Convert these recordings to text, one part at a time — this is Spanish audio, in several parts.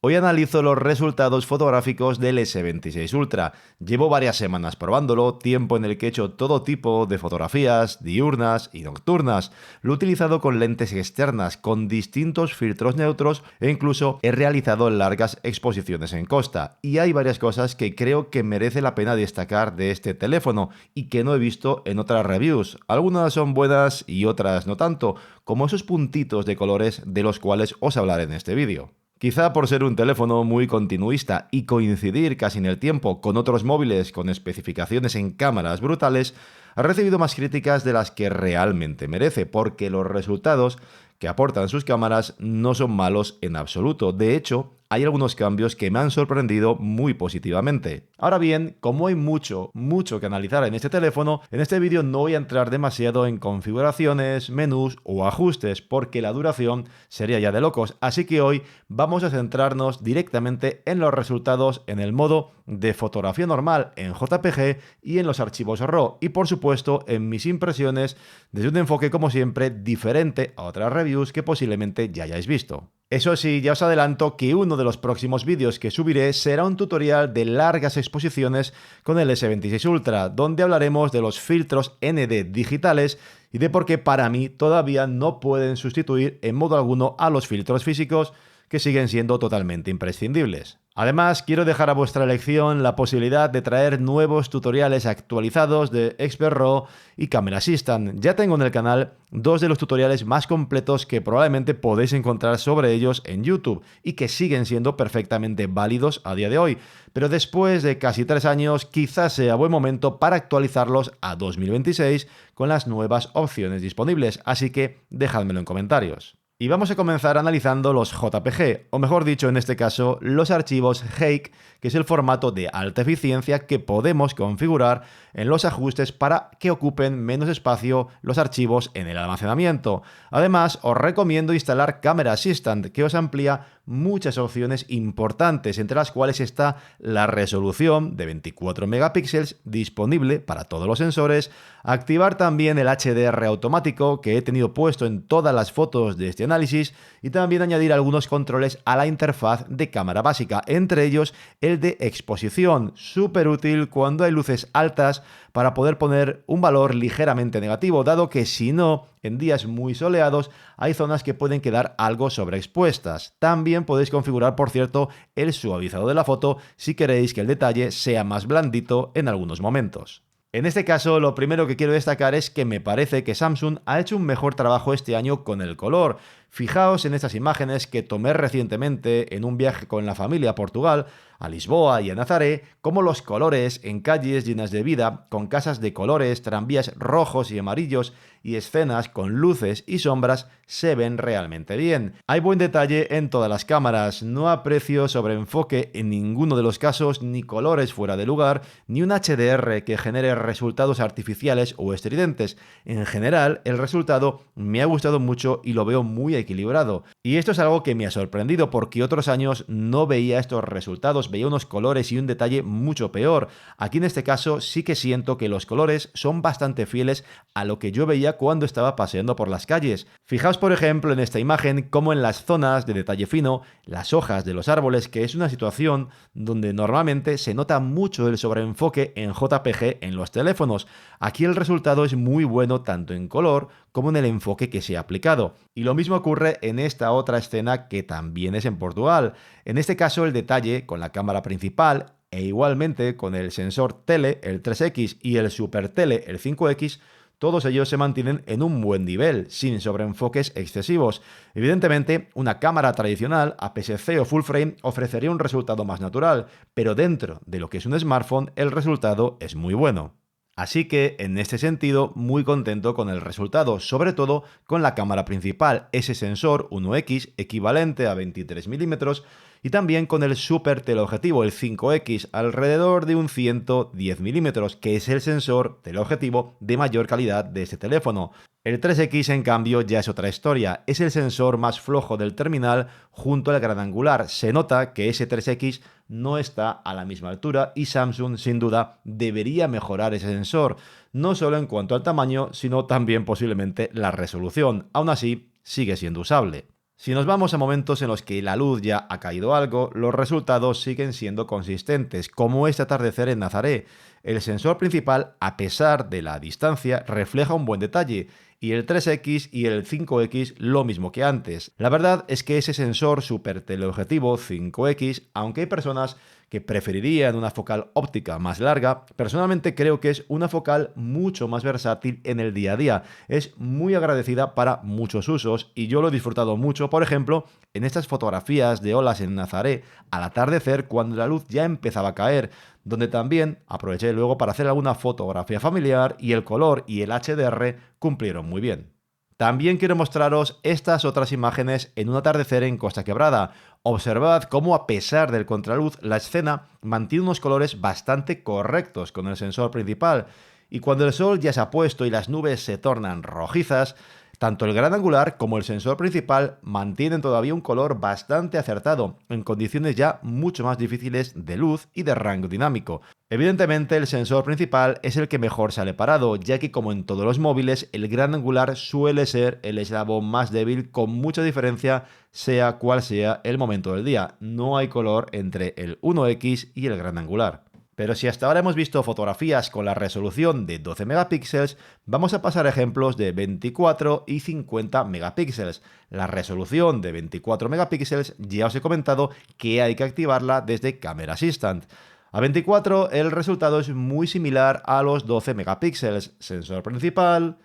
Hoy analizo los resultados fotográficos del S26 Ultra. Llevo varias semanas probándolo, tiempo en el que he hecho todo tipo de fotografías, diurnas y nocturnas. Lo he utilizado con lentes externas, con distintos filtros neutros e incluso he realizado largas exposiciones en costa. Y hay varias cosas que creo que merece la pena destacar de este teléfono y que no he visto en otras reviews. Algunas son buenas y otras no tanto, como esos puntitos de colores de los cuales os hablaré en este vídeo. Quizá por ser un teléfono muy continuista y coincidir casi en el tiempo con otros móviles con especificaciones en cámaras brutales, ha recibido más críticas de las que realmente merece, porque los resultados que aportan sus cámaras no son malos en absoluto. De hecho, hay algunos cambios que me han sorprendido muy positivamente. Ahora bien, como hay mucho que analizar en este teléfono, en este vídeo no voy a entrar demasiado en configuraciones, menús o ajustes, porque la duración sería ya de locos. Así que hoy vamos a centrarnos directamente en los resultados en el modo de fotografía normal en JPG y en los archivos RAW. Y por supuesto en mis impresiones desde un enfoque como siempre diferente a otras reviews que posiblemente ya hayáis visto. Eso sí, ya os adelanto que uno de los próximos vídeos que subiré será un tutorial de largas exposiciones con el S26 Ultra, donde hablaremos de los filtros ND digitales y de por qué para mí todavía no pueden sustituir en modo alguno a los filtros físicos que siguen siendo totalmente imprescindibles. Además, quiero dejar a vuestra elección la posibilidad de traer nuevos tutoriales actualizados de Expert RAW y Camera Assistant. Ya tengo en el canal dos de los tutoriales más completos que probablemente podéis encontrar sobre ellos en YouTube y que siguen siendo perfectamente válidos a día de hoy. Pero después de casi 3 años, quizás sea buen momento para actualizarlos a 2026 con las nuevas opciones disponibles. Así que dejádmelo en comentarios. Y vamos a comenzar analizando los JPG, o mejor dicho en este caso, los archivos HEIC, que es el formato de alta eficiencia que podemos configurar en los ajustes para que ocupen menos espacio los archivos en el almacenamiento. Además, os recomiendo instalar Camera Assistant, que os amplía muchas opciones importantes, entre las cuales está la resolución de 24 megapíxeles disponible para todos los sensores, activar también el HDR automático que he tenido puesto en todas las fotos de este análisis y también añadir algunos controles a la interfaz de cámara básica, entre ellos el de exposición, súper útil cuando hay luces altas para poder poner un valor ligeramente negativo, dado que si no, en días muy soleados hay zonas que pueden quedar algo sobreexpuestas. También podéis configurar, por cierto, el suavizado de la foto si queréis que el detalle sea más blandito en algunos momentos. En este caso, lo primero que quiero destacar es que me parece que Samsung ha hecho un mejor trabajo este año con el color. Fijaos en estas imágenes que tomé recientemente en un viaje con la familia a Portugal, a Lisboa y a Nazaré, como los colores en calles llenas de vida, con casas de colores, tranvías rojos y amarillos y escenas con luces y sombras se ven realmente bien. Hay buen detalle en todas las cámaras, no aprecio sobreenfoque en ninguno de los casos, ni colores fuera de lugar, ni un HDR que genere resultados artificiales o estridentes. En general, el resultado me ha gustado mucho y lo veo muy equilibrado. Y esto es algo que me ha sorprendido porque otros años no veía estos resultados, veía unos colores y un detalle mucho peor. Aquí en este caso sí que siento que los colores son bastante fieles a lo que yo veía cuando estaba paseando por las calles. Fijaos por ejemplo en esta imagen como en las zonas de detalle fino, las hojas de los árboles, que es una situación donde normalmente se nota mucho el sobreenfoque en JPG en los teléfonos. Aquí el resultado es muy bueno tanto en color como en el enfoque que se ha aplicado. Y lo mismo ocurre en esta otra escena que también es en Portugal. En este caso el detalle con la cámara principal e igualmente con el sensor tele, el 3X y el super tele, el 5X, todos ellos se mantienen en un buen nivel, sin sobreenfoques excesivos. Evidentemente, una cámara tradicional, APS-C o full frame, ofrecería un resultado más natural, pero dentro de lo que es un smartphone, el resultado es muy bueno. Así que, en este sentido, muy contento con el resultado, sobre todo con la cámara principal, ese sensor 1X equivalente a 23 milímetros, y también con el super teleobjetivo, el 5X, alrededor de un 110 milímetros, que es el sensor teleobjetivo de mayor calidad de este teléfono. El 3X, en cambio, ya es otra historia. Es el sensor más flojo del terminal junto al gran angular. Se nota que ese 3X no está a la misma altura y Samsung, sin duda, debería mejorar ese sensor, no solo en cuanto al tamaño, sino también posiblemente la resolución. Aún así, sigue siendo usable. Si nos vamos a momentos en los que la luz ya ha caído algo, los resultados siguen siendo consistentes, como este atardecer en Nazaré. El sensor principal, a pesar de la distancia, refleja un buen detalle, y el 3X y el 5X lo mismo que antes. La verdad es que ese sensor super teleobjetivo 5X, aunque hay personas que preferirían una focal óptica más larga, personalmente creo que es una focal mucho más versátil en el día a día. Es muy agradecida para muchos usos y yo lo he disfrutado mucho, por ejemplo, en estas fotografías de olas en Nazaré al atardecer cuando la luz ya empezaba a caer, donde también aproveché luego para hacer alguna fotografía familiar y el color y el HDR cumplieron muy bien. También quiero mostraros estas otras imágenes en un atardecer en Costa Quebrada. Observad cómo, a pesar del contraluz, la escena mantiene unos colores bastante correctos con el sensor principal, y cuando el sol ya se ha puesto y las nubes se tornan rojizas, tanto el gran angular como el sensor principal mantienen todavía un color bastante acertado, en condiciones ya mucho más difíciles de luz y de rango dinámico. Evidentemente, el sensor principal es el que mejor sale parado, ya que, como en todos los móviles, el gran angular suele ser el eslabón más débil, con mucha diferencia sea cual sea el momento del día. No hay color entre el 1X y el gran angular. Pero si hasta ahora hemos visto fotografías con la resolución de 12 megapíxeles, vamos a pasar a ejemplos de 24 y 50 megapíxeles. La resolución de 24 megapíxeles ya os he comentado que hay que activarla desde Camera Assistant. A 24 el resultado es muy similar a los 12 megapíxeles. Sensor principal,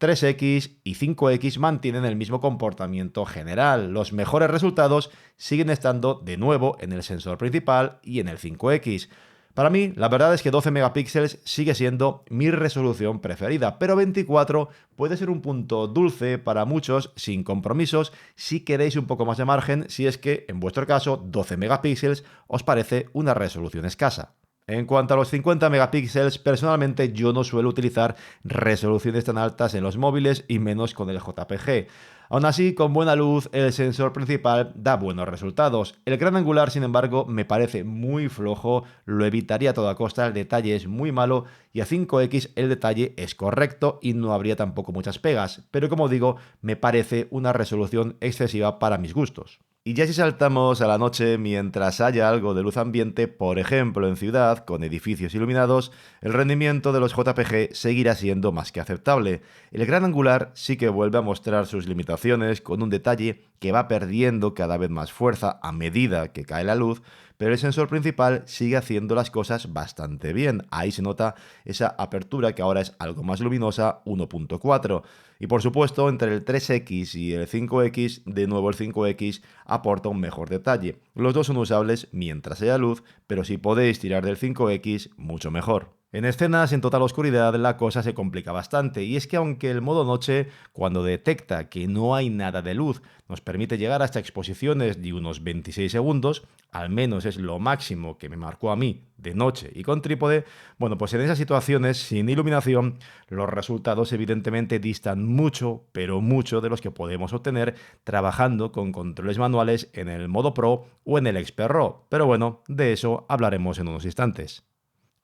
3X y 5X mantienen el mismo comportamiento general. Los mejores resultados siguen estando de nuevo en el sensor principal y en el 5X. Para mí, la verdad es que 12 megapíxeles sigue siendo mi resolución preferida, pero 24 puede ser un punto dulce para muchos, sin compromisos, si queréis un poco más de margen, si es que, en vuestro caso, 12 megapíxeles os parece una resolución escasa. En cuanto a los 50 megapíxeles, personalmente yo no suelo utilizar resoluciones tan altas en los móviles y menos con el JPG. Aún así, con buena luz, el sensor principal da buenos resultados. El gran angular, sin embargo, me parece muy flojo, lo evitaría a toda costa, el detalle es muy malo y a 5X el detalle es correcto y no habría tampoco muchas pegas, pero como digo, me parece una resolución excesiva para mis gustos. Y ya si saltamos a la noche, mientras haya algo de luz ambiente, por ejemplo en ciudad, con edificios iluminados, el rendimiento de los JPG seguirá siendo más que aceptable. El gran angular sí que vuelve a mostrar sus limitaciones, con un detalle que va perdiendo cada vez más fuerza a medida que cae la luz, pero el sensor principal sigue haciendo las cosas bastante bien. Ahí se nota esa apertura que ahora es algo más luminosa, 1.4. Y por supuesto, entre el 3X y el 5X, de nuevo el 5X aporta un mejor detalle. Los dos son usables mientras haya luz, pero si podéis tirar del 5X, mucho mejor. En escenas en total oscuridad la cosa se complica bastante, y es que aunque el modo noche, cuando detecta que no hay nada de luz, nos permite llegar hasta exposiciones de unos 26 segundos, al menos es lo máximo que me marcó a mí de noche y con trípode, bueno, pues en esas situaciones sin iluminación los resultados evidentemente distan mucho, pero mucho de los que podemos obtener trabajando con controles manuales en el modo Pro o en el Expert RAW, pero bueno, de eso hablaremos en unos instantes.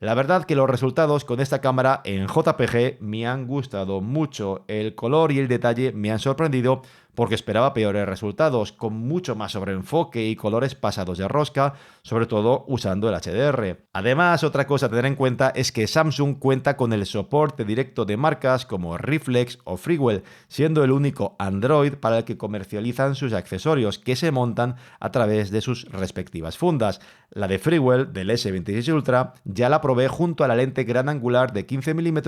La verdad que los resultados con esta cámara en JPG me han gustado mucho, el color y el detalle me han sorprendido porque esperaba peores resultados, con mucho más sobreenfoque y colores pasados de rosca, sobre todo usando el HDR. Además, otra cosa a tener en cuenta es que Samsung cuenta con el soporte directo de marcas como Reflex o Freewell, siendo el único Android para el que comercializan sus accesorios, que se montan a través de sus respectivas fundas. La de Freewell del S26 Ultra ya la probé junto a la lente gran angular de 15 mm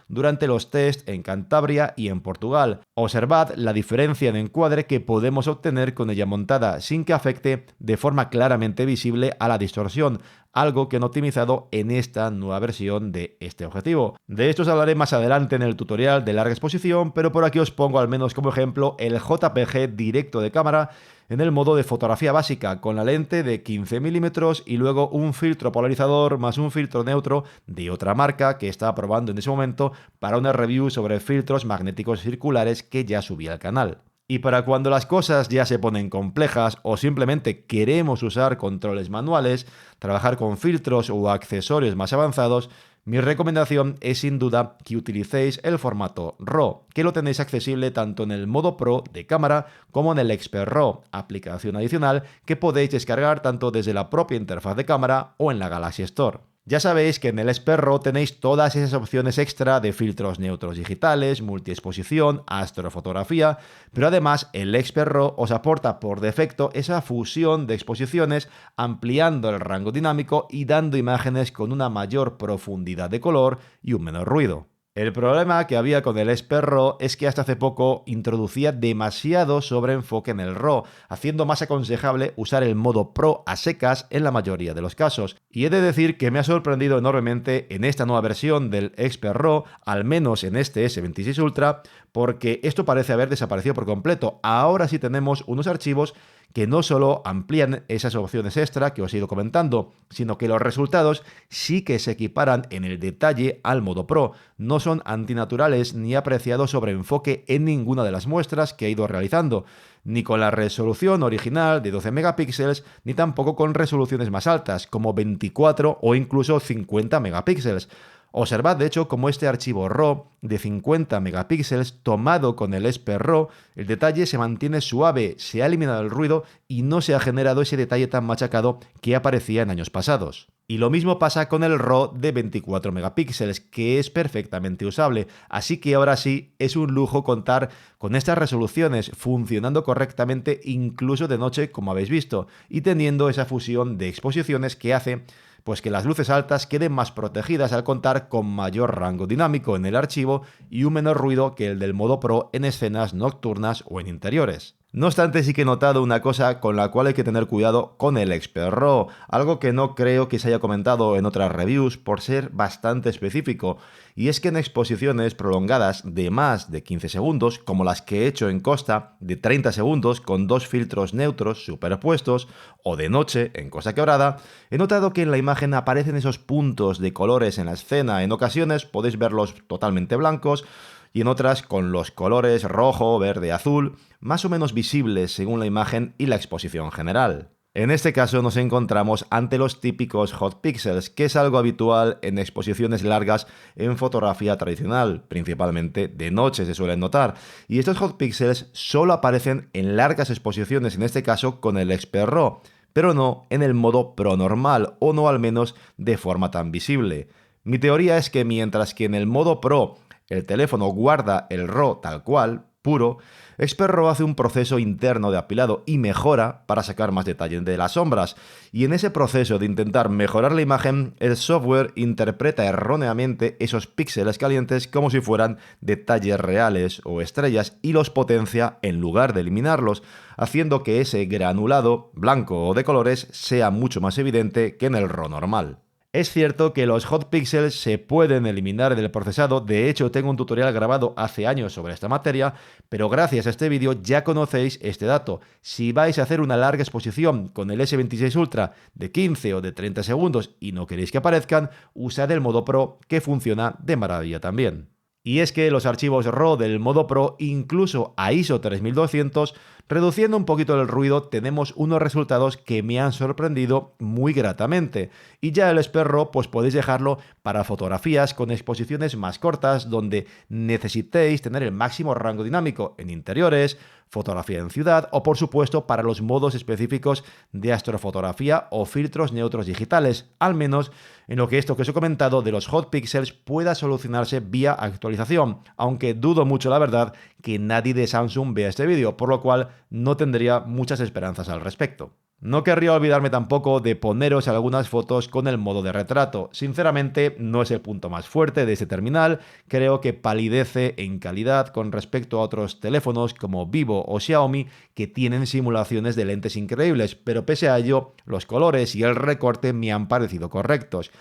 durante los tests en Cantabria y en Portugal. Observad la diferencia de encuadre que podemos obtener con ella montada sin que afecte de forma claramente visible a la distorsión, algo que han optimizado en esta nueva versión de este objetivo. De esto os hablaré más adelante en el tutorial de larga exposición, pero por aquí os pongo al menos como ejemplo el JPG directo de cámara en el modo de fotografía básica, con la lente de 15 mm y luego un filtro polarizador más un filtro neutro de otra marca que estaba probando en ese momento para una review sobre filtros magnéticos circulares que ya subí al canal. Y para cuando las cosas ya se ponen complejas o simplemente queremos usar controles manuales, trabajar con filtros o accesorios más avanzados, Mi recomendación es sin duda que utilicéis el formato RAW, que lo tenéis accesible tanto en el modo Pro de cámara como en el Expert RAW, aplicación adicional que podéis descargar tanto desde la propia interfaz de cámara o en la Galaxy Store. Ya sabéis que en el Expert RAW tenéis todas esas opciones extra de filtros neutros digitales, multiexposición, astrofotografía, pero además el Expert RAW os aporta por defecto esa fusión de exposiciones ampliando el rango dinámico y dando imágenes con una mayor profundidad de color y un menor ruido. El problema que había con el Expert RAW es que hasta hace poco introducía demasiado sobreenfoque en el RAW, haciendo más aconsejable usar el modo Pro a secas en la mayoría de los casos. Y he de decir que me ha sorprendido enormemente en esta nueva versión del Expert RAW, al menos en este S26 Ultra, porque esto parece haber desaparecido por completo. Ahora sí tenemos unos archivos que no solo amplían esas opciones extra que os he ido comentando, sino que los resultados sí que se equiparan en el detalle al modo Pro. No son antinaturales ni apreciado sobreenfoque en ninguna de las muestras que he ido realizando, ni con la resolución original de 12 megapíxeles, ni tampoco con resoluciones más altas, como 24 o incluso 50 megapíxeles. Observad, de hecho, cómo este archivo RAW de 50 megapíxeles tomado con el Expert RAW, el detalle se mantiene suave, se ha eliminado el ruido y no se ha generado ese detalle tan machacado que aparecía en años pasados. Y lo mismo pasa con el RAW de 24 megapíxeles, que es perfectamente usable, así que ahora sí es un lujo contar con estas resoluciones funcionando correctamente incluso de noche, como habéis visto, y teniendo esa fusión de exposiciones que hace pues que las luces altas queden más protegidas al contar con mayor rango dinámico en el archivo y un menor ruido que el del modo Pro en escenas nocturnas o en interiores. No obstante, sí que he notado una cosa con la cual hay que tener cuidado con el Expert RAW, algo que no creo que se haya comentado en otras reviews por ser bastante específico, y es que en exposiciones prolongadas de más de 15 segundos, como las que he hecho en Costa, de 30 segundos con dos filtros neutros superpuestos, o de noche en Costa Quebrada, he notado que en la imagen aparecen esos puntos de colores en la escena. En ocasiones podéis verlos totalmente blancos, y en otras con los colores rojo, verde, azul, más o menos visibles según la imagen y la exposición general. En este caso nos encontramos ante los típicos hot pixels, que es algo habitual en exposiciones largas en fotografía tradicional, principalmente de noche se suelen notar, y estos hot pixels solo aparecen en largas exposiciones, en este caso con el Expert RAW, pero no en el modo Pro normal, o no al menos de forma tan visible. Mi teoría es que mientras que en el modo Pro el teléfono guarda el RAW tal cual, puro, Expert RAW hace un proceso interno de apilado y mejora para sacar más detalle de las sombras. Y en ese proceso de intentar mejorar la imagen, el software interpreta erróneamente esos píxeles calientes como si fueran detalles reales o estrellas y los potencia en lugar de eliminarlos, haciendo que ese granulado, blanco o de colores, sea mucho más evidente que en el RAW normal. Es cierto que los hot pixels se pueden eliminar del procesado, de hecho tengo un tutorial grabado hace años sobre esta materia, pero gracias a este vídeo ya conocéis este dato. Si vais a hacer una larga exposición con el S26 Ultra de 15 o de 30 segundos y no queréis que aparezcan, usad el modo Pro, que funciona de maravilla también. Y es que los archivos RAW del modo Pro, incluso a ISO 3200, reduciendo un poquito el ruido, tenemos unos resultados que me han sorprendido muy gratamente. Y ya el Expert RAW pues podéis dejarlo para fotografías con exposiciones más cortas, donde necesitéis tener el máximo rango dinámico en interiores, fotografía en ciudad o por supuesto para los modos específicos de astrofotografía o filtros neutros digitales, al menos en lo que esto que os he comentado de los hot pixels pueda solucionarse vía actualización, aunque dudo mucho la verdad que nadie de Samsung vea este vídeo, por lo cual no tendría muchas esperanzas al respecto. No querría olvidarme tampoco de poneros algunas fotos con el modo de retrato. Sinceramente, no es el punto más fuerte de este terminal. Creo que palidece en calidad con respecto a otros teléfonos como Vivo o Xiaomi que tienen simulaciones de lentes increíbles, pero pese a ello, los colores y el recorte me han parecido correctos.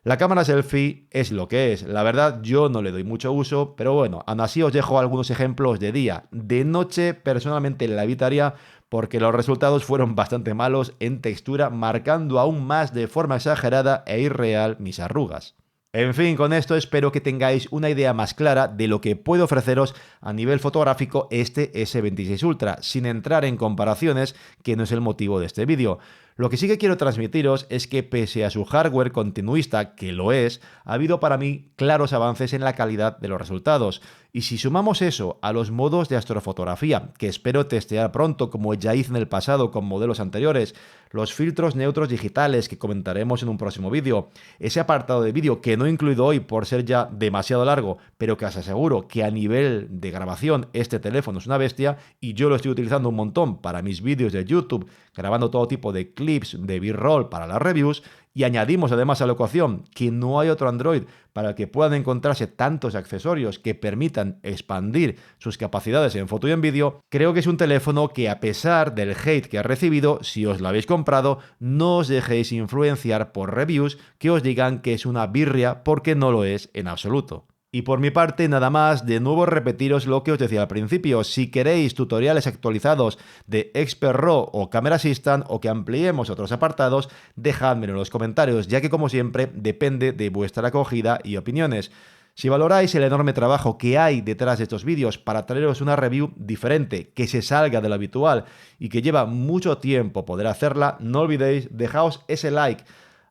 La cámara selfie es lo que es. La verdad, yo no le doy mucho uso, pero bueno, aún así os dejo algunos ejemplos de día. De noche, personalmente la evitaría porque los resultados fueron bastante malos en textura, marcando aún más de forma exagerada e irreal mis arrugas. En fin, con esto espero que tengáis una idea más clara de lo que puede ofreceros a nivel fotográfico este S26 Ultra, sin entrar en comparaciones, que no es el motivo de este vídeo. Lo que sí que quiero transmitiros es que pese a su hardware continuista, que lo es, ha habido para mí claros avances en la calidad de los resultados. Y si sumamos eso a los modos de astrofotografía, que espero testear pronto como ya hice en el pasado con modelos anteriores, los filtros neutros digitales que comentaremos en un próximo vídeo, ese apartado de vídeo que no he incluido hoy por ser ya demasiado largo, pero que os aseguro que a nivel de grabación este teléfono es una bestia y yo lo estoy utilizando un montón para mis vídeos de YouTube, grabando todo tipo de clips de B-roll para las reviews, y añadimos además a la ecuación que no hay otro Android para el que puedan encontrarse tantos accesorios que permitan expandir sus capacidades en foto y en vídeo, creo que es un teléfono que, a pesar del hate que ha recibido, si os lo habéis comprado, no os dejéis influenciar por reviews que os digan que es una birria, porque no lo es en absoluto. Y por mi parte, nada más, de nuevo repetiros lo que os decía al principio. Si queréis tutoriales actualizados de Expert RAW o Camera Assistant, o que ampliemos otros apartados, dejádmelo en los comentarios, ya que como siempre depende de vuestra acogida y opiniones. Si valoráis el enorme trabajo que hay detrás de estos vídeos para traeros una review diferente, que se salga de lo habitual y que lleva mucho tiempo poder hacerla, no olvidéis, dejaos ese like.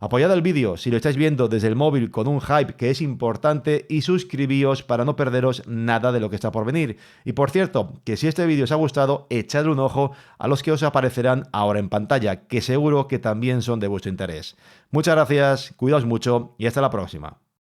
Apoyad el vídeo si lo estáis viendo desde el móvil con un hype que es importante, y suscribíos para no perderos nada de lo que está por venir. Y por cierto, que si este vídeo os ha gustado, echadle un ojo a los que os aparecerán ahora en pantalla, que seguro que también son de vuestro interés. Muchas gracias, cuidaos mucho y hasta la próxima.